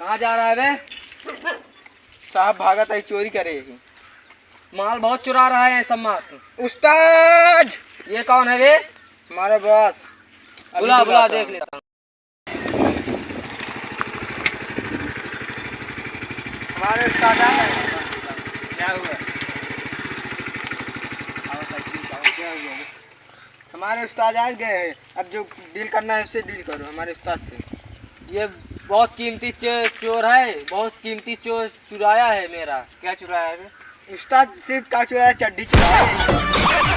कहाँ जा रहा है बे? साहब भागा था चोरी करे। माल बहुत चुरा रहा है सब माल। उस्ताद ये कौन है बे? हमारे बॉस। बुला बुला देख लेता हूँ। हमारे उस्ताद आ गए। क्या हुआ? हमारे उस्ताद आज गए हैं। अब जो डील करना है उससे डील करो हमारे उस्ताद से। ये बहुत कीमती चोर है, बहुत कीमती चोर चुराया है मेरा। क्या चुराया है बे? उस्ताद सिर्फ का चुराया, चड्डी चुराया है।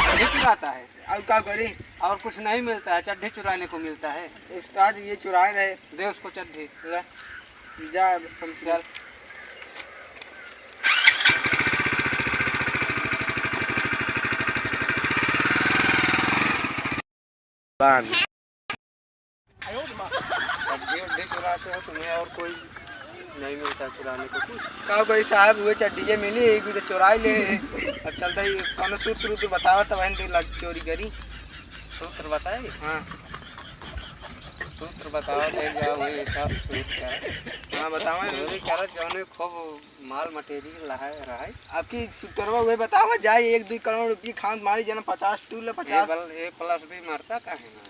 चड्ढी चुराता है और क्या करी? और कुछ नहीं मिलता है, चड्ढी चुराने को मिलता है। उस्ताद ये चुराए रहे। दे उसको चड्ढी। ले, जा हम चल। चड्ढी उड्ढी चुराते हो तुम्हें और कोई नहीं मिलता चुराने को कुछ? का करी साहब, वो चड्डी मिली एक तो चुराई ले। अब चलता ही कौन सूत्र तो बतावा तब लग चोरी करी। सूत्र बताए? हाँ सूत्र बताओ दे जाओ वही हिसाब सूत्र। हाँ बतावा। चोरी करत जौने खूब माल मटेरियल रहा है। आपकी सूत्रवा वही बतावा जाए 1-2 करोड़ रुपये खान मारी जना 50 टूल 50 ए प्लस भी मरता काहे ना?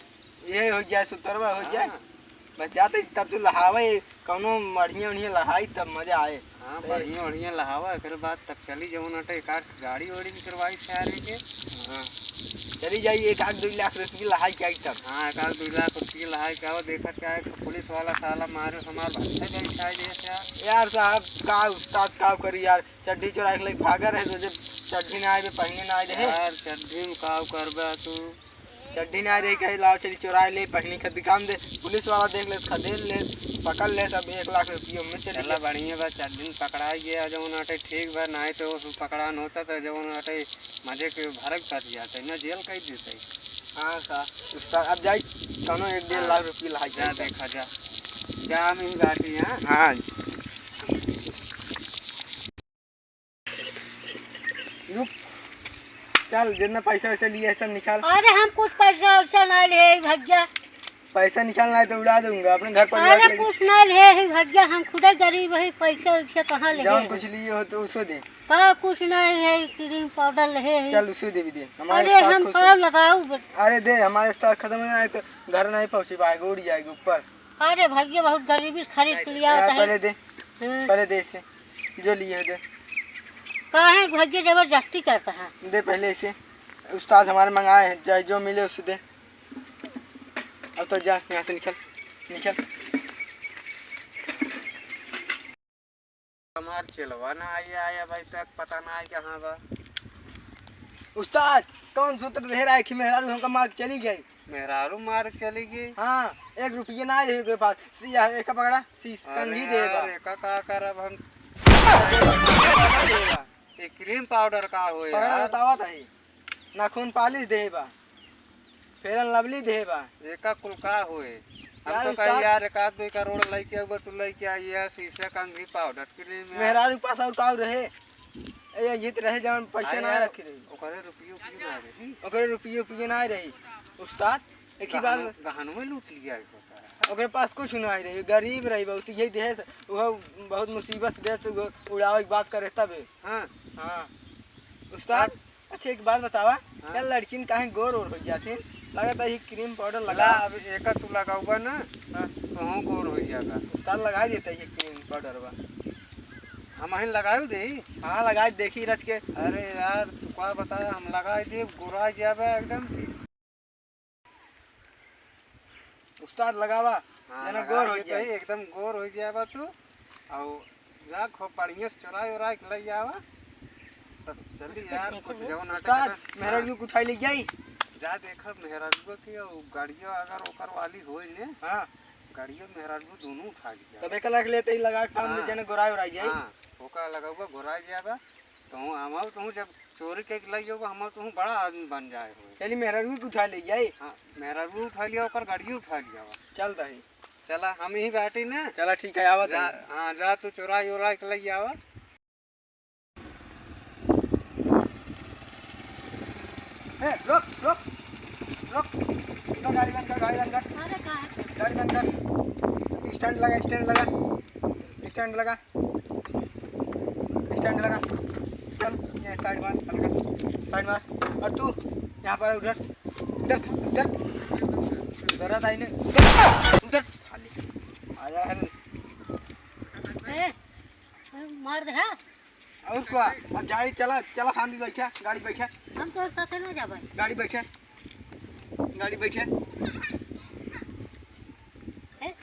ये हो जाए सूत्रवा हो जाए। बस जाते तब तो लहावे कौनो बढ़िया बढ़िया लहाई तब मजा आए। हाँ बढ़िया बढ़िया लहावा एक बात तब चली जवन अटे एक गाड़ी वाड़ी भी करवाई शहर के। हाँ चली जाइए 1-2 लाख रुपये लहाई क्या तब। हाँ 1-2 लाख रुपये लहाई क्या हो देखा क्या है पुलिस वाला साला मारे हमार भाषा बैठा जैसे यार साहब का उस्ताद का करी यार, चड्डी चुरा के भागा रहे तो जब चड्डी ना आए पहने ना आए रहे। यार चड्ढी में का करबा तू? चड्डी ना रही कहीं लाओ चली चुराए ले पहनी का दुकान दे पुलिस वाला देख ले खदेड़ ले पकड़ ले सब 1 लाख रुपये में चले। चला बढ़िया बा चड्ढी पकड़ा गया जवन अटे ठीक बा नहीं तो पकड़ा न होता तो जवन अटे मजे के भरक कर जाते ना जेल कह देते। हाँ साहब उस्ताद अब जाए कौनो 1-1.5 लाख रुपये ला जा देखा जा हम ही गाड़ी। हाँ हाँ रुक चल जितना पैसा वैसा लिया है सब निकाल। अरे हम कुछ पैसा वैसा नहीं ले भैया। पैसा निकालना है तो उड़ा दूंगा अपने घर पर। अरे कुछ नहीं ले भैया, हम खुदा गरीब है, पैसा वैसा कहाँ ले? जौन कुछ लिए हो तो उसको दे। का कुछ नहीं है, क्रीम पाउडर ले। चल उसको दे भी दे। अरे हम कब लगाऊ? अरे दे हमारे स्टॉक खत्म हो जाए तो घर नहीं पहुँची पाएगा, उड़ जाएगा ऊपर। अरे भैया बहुत गरीबी से खरीद के लिया होता है। पहले दे पहले दे इसे जो लिए दे। कहाँ भैया जबरदस्ती करता है? दे पहले इसे, उस्ताद हमारे मंगाए हैं, चाहे जो मिले उससे दे। अब तो जा यहाँ से निकल निकल। हमार चलवा ना आया भाई तक पता ना है कहाँ बा। उस्ताद कौन सूत्र दे रहा है कि मेहरारू हमका मार के चली गई? मेहरारू मार चली गई? हाँ 1 रुपये ना रहे तेरे पास। एक पकड़ा शीश कंघी देगा। का करब हम? ये क्रीम पाउडर का होए पकड़ा बतावा था नाखून पालिश देबा, फेयर एंड लवली देबा। एका कुल का होए? हम यार तो उस्ताद- कहीं यार 1-2 करोड़ लेके अब तू लेके आई है शीशे कंघी पाउडर क्रीम। मेहरारू पास और का रहे ये जीत रहे जवन पैसे ना रखी रही ओकरे रुपये ना रही। ओकरे रुपये ना रही। उस्ताद एक ही बात गहन में लूट लिया होता है। ओकरे पास कुछ ना रही, गरीब रही बहुत, यही देह वो बहुत मुसीबत से देह से उड़ावे की बात करे तब। हाँ हाँ उस्ताद अच्छा एक बात बतावा। हाँ? क्या लड़की काहे गोर और हो जाते? लगता है क्रीम पाउडर लगा लगा। अब एक तू लगाऊगा ना हाँ तो गोर हो जाएगा। उस्ताद लगा देता है क्रीम पाउडर बा। हम ही लगाए दे। हाँ लगाए देखी रच के। अरे यार तू क्या बताया हम लगाए दे गोरा जाबे एकदम। उस्ताद लगावा हाँ, जना गोर हो जाए एकदम गोर हो जाएगा तू। और जा खूब बढ़िया से चुराई उराई के ले आवा तब चली यार कुछ जवन उस्ताद मेहरा को उठाई ले जाई। जा देखब मेहरारू के गाड़ियों अगर ओकर वाली होई ने। हाँ गाड़ियों मेहरारू दोनों उठा लिया तब एक लग लेते ही लगा काम में हाँ। जने गोराई उड़ाई जाई। हाँ ओका लगाऊगा गोराई जाबा तो हम तू जब चोरी के लई होगा हम तू बड़ा आदमी बन जाए हो। चली मेहरा को उठा ले जाई। हाँ मेहरारू उठा लिया ओकर गाड़ी उठा लिया। चल दही चला हम ही बैठी ना। चला ठीक है आवा जा हाँ जा तू चुराई उराई के लई आवा। रुक रुक रुक गाड़ी बंद कर गाड़ी बंद कर अरे कहाँ? गाड़ी बंद कर। स्टैंड लगा स्टैंड लगा, स्टैंड लगा। चल ये साइड मार, हल्का साइड मार। और तू यहाँ पर उधर इधर इधर जरा ताई ने उधर साले आया है। ए, मार दे हाँ। और क्या अब जाए, चला चला शांति बैठा, गाड़ी बैठा, हम तोर साथे न जाबे। गाड़ी बैठा, गाड़ी बैठा। ए,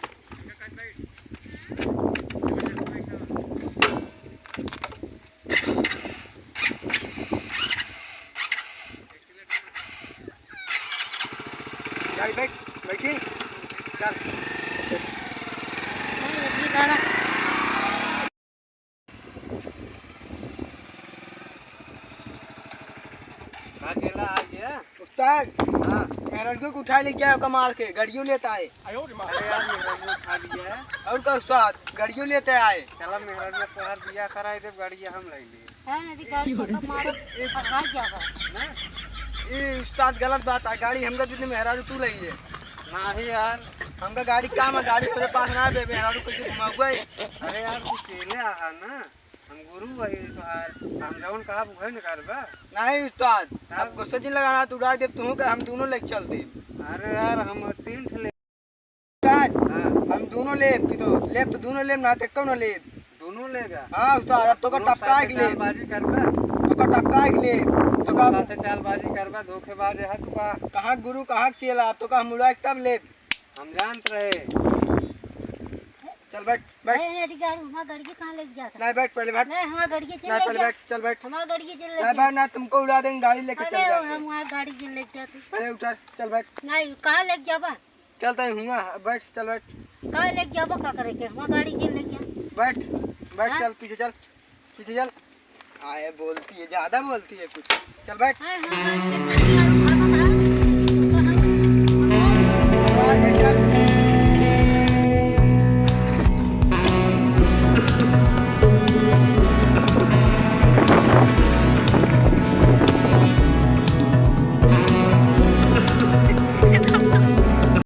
गाड़ी बैठ, बैठी चल। ये गाड़ा कहाँ चला आ गया? उस्ताद हाँ मेरा लड़के को उठा ले क्या कमाल के गाड़ियों लेता है। अरे यार मेहराज ने उठा लिया है। और क्या उस्ताद गाड़ियों लेते आए। चला मेहराज ने तोहर दिया कराए दे गाड़ी हम ले लिए है नदी गाड़ी को मारो और भाग जाबे। ना। ये उस्ताद गलत बात है, गाड़ी हमका जितने मेहरारू तू लई है। नहीं यार, हमका गाड़ी काम है, गाड़ी मेरे पास ना है, मेहरारू कैसे घुमाऊंगा। अरे यार तू चले आहा ना, हम गुरु वही तोहार, हम जौन कहा वही न करबा। नहीं उस्ताद अब गुस्सा जिन लगाना तू उड़ा दे, तू का हम दोनों लेके चल दे। अरे यार हम 3 ठे ले। उस्ताद हाँ हम दोनों ले तो दोनों ले ना ते कौन ले। दोनों लेगा। हाँ उस्ताद अब तो का टपका के ले, चालबाजी करबा, तो का टपका के ले, तो का साथे चालबाजी करबा, धोखेबाज है तू का। कहाँ गुरु कहाँ चेला, अब तो का हम उड़ा के तब ले। हम जानत रहे। चल बैठ बैठ, ए नदी गाड़ी हमार गाड़ी के कहां लेके जाता? नहीं बैठ पहले बैठ, नहीं हमार गाड़ी के चल नहीं ले पहले जा। बैठ, चल बैठ, हमार गाड़ी के चल ले नहीं जा। बैठ ना, तुमको उड़ा देंगे, गाड़ी लेके चल अरे जाएंगे। हमार गाड़ी के लेके जाते। अरे उतर चल बैठ, नहीं कहां लेके जाबा? चलता ही हूँ बैठ, चल बैठ कहां लेके जाबा का करे के? हमार गाड़ी के लेके जा। बैठ बैठ, हाँ? चल पीछे चल, पीछे चल। आए बोलती है, ज्यादा बोलती है कुछ, चल बैठ। हां हां